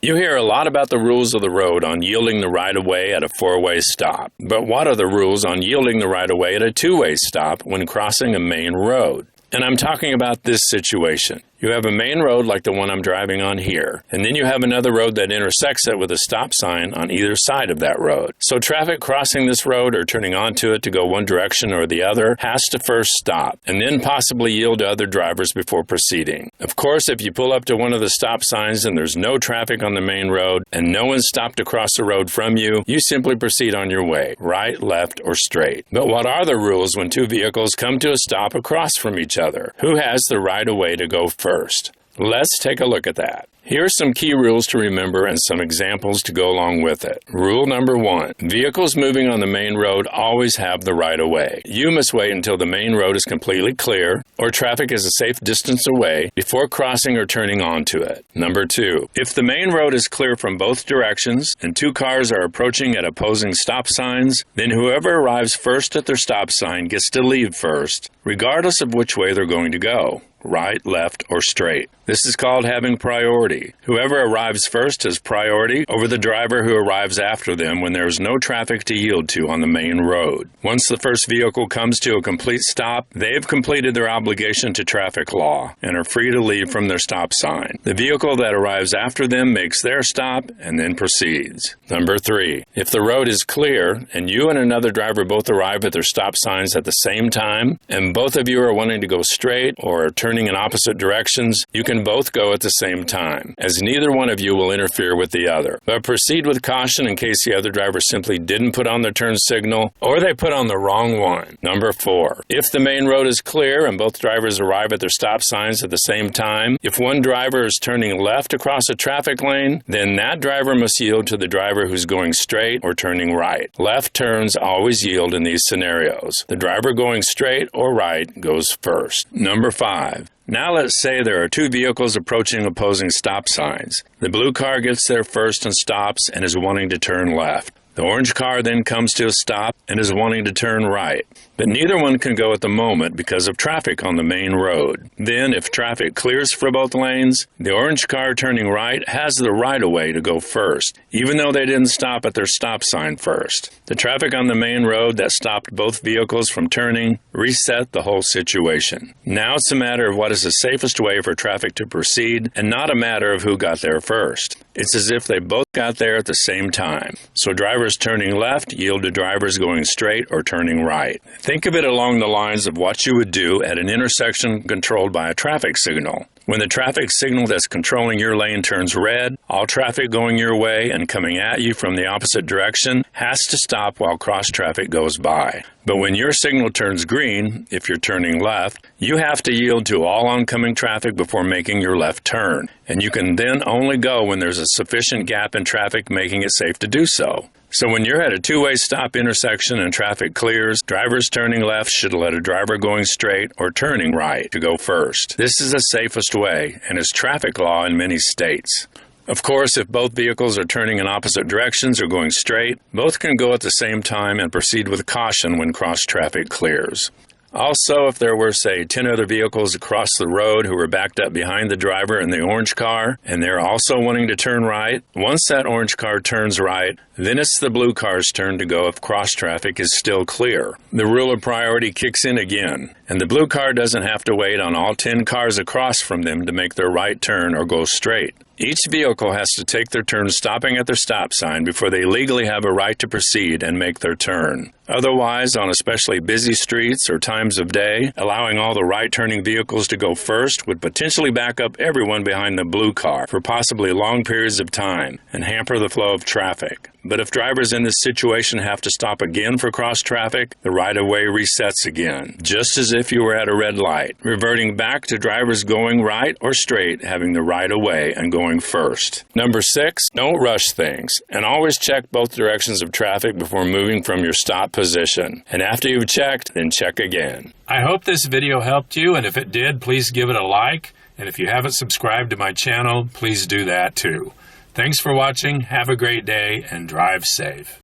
You hear a lot about the rules of the road on yielding the right-of-way at a four-way stop. But what are the rules on yielding the right-of-way at a two-way stop when crossing a main road? And I'm talking about this situation. You have a main road like the one I'm driving on here, and then you have another road that intersects it with a stop sign on either side of that road. So traffic crossing this road or turning onto it to go one direction or the other has to first stop, and then possibly yield to other drivers before proceeding. Of course, if you pull up to one of the stop signs and there's no traffic on the main road and no one stopped to cross the road from you, you simply proceed on your way, right, left, or straight. But what are the rules when two vehicles come to a stop across from each other? Who has the right-of-way to go first? Let's take a look at that. Here are some key rules to remember and some examples to go along with it. Rule number 1. Vehicles moving on the main road always have the right-of-way. You must wait until the main road is completely clear or traffic is a safe distance away before crossing or turning onto it. Number 2. If the main road is clear from both directions and two cars are approaching at opposing stop signs, then whoever arrives first at their stop sign gets to leave first, regardless of which way they're going to go. Right, left, or straight. This is called having priority. Whoever arrives first has priority over the driver who arrives after them when there is no traffic to yield to on the main road. Once the first vehicle comes to a complete stop, they have completed their obligation to traffic law and are free to leave from their stop sign. The vehicle that arrives after them makes their stop and then proceeds. Number 3. If the road is clear and you and another driver both arrive at their stop signs at the same time and both of you are wanting to go straight or are turning in opposite directions, you can both go at the same time, as neither one of you will interfere with the other. But proceed with caution in case the other driver simply didn't put on their turn signal or they put on the wrong one. Number 4. If the main road is clear and both drivers arrive at their stop signs at the same time, if one driver is turning left across a traffic lane, then that driver must yield to the driver who's going straight or turning right. Left turns always yield in these scenarios. The driver going straight or right goes first. Number 5. Now let's say there are two vehicles approaching opposing stop signs. The blue car gets there first and stops and is wanting to turn left. The orange car then comes to a stop and is wanting to turn right. But neither one can go at the moment because of traffic on the main road. Then, if traffic clears for both lanes, the orange car turning right has the right-of-way to go first, even though they didn't stop at their stop sign first. The traffic on the main road that stopped both vehicles from turning reset the whole situation. Now it's a matter of what is the safest way for traffic to proceed and not a matter of who got there first. It's as if they both got there at the same time. So drivers turning left yield to drivers going straight or turning right. Think of it along the lines of what you would do at an intersection controlled by a traffic signal. When the traffic signal that's controlling your lane turns red, all traffic going your way and coming at you from the opposite direction has to stop while cross traffic goes by. But when your signal turns green, if you're turning left, you have to yield to all oncoming traffic before making your left turn. And you can then only go when there's a sufficient gap in traffic making it safe to do so. So when you're at a two-way stop intersection and traffic clears, drivers turning left should let a driver going straight or turning right to go first. This is the safest way and is traffic law in many states. Of course, if both vehicles are turning in opposite directions or going straight, both can go at the same time and proceed with caution when cross-traffic clears. Also, if there were, say, 10 other vehicles across the road who were backed up behind the driver in the orange car, and they're also wanting to turn right, once that orange car turns right, then it's the blue car's turn to go if cross-traffic is still clear. The rule of priority kicks in again, and the blue car doesn't have to wait on all 10 cars across from them to make their right turn or go straight. Each vehicle has to take their turn stopping at their stop sign before they legally have a right to proceed and make their turn. Otherwise, on especially busy streets or times of day, allowing all the right-turning vehicles to go first would potentially back up everyone behind the blue car for possibly long periods of time and hamper the flow of traffic. But if drivers in this situation have to stop again for cross-traffic, the right-of-way resets again, just as if you were at a red light, reverting back to drivers going right or straight having the right-of-way and going first. Number 6, don't rush things, and always check both directions of traffic before moving from your stop position. And after you've checked, then check again. I hope this video helped you, and if it did, please give it a like. And if you haven't subscribed to my channel, please do that too. Thanks for watching, have a great day, and drive safe.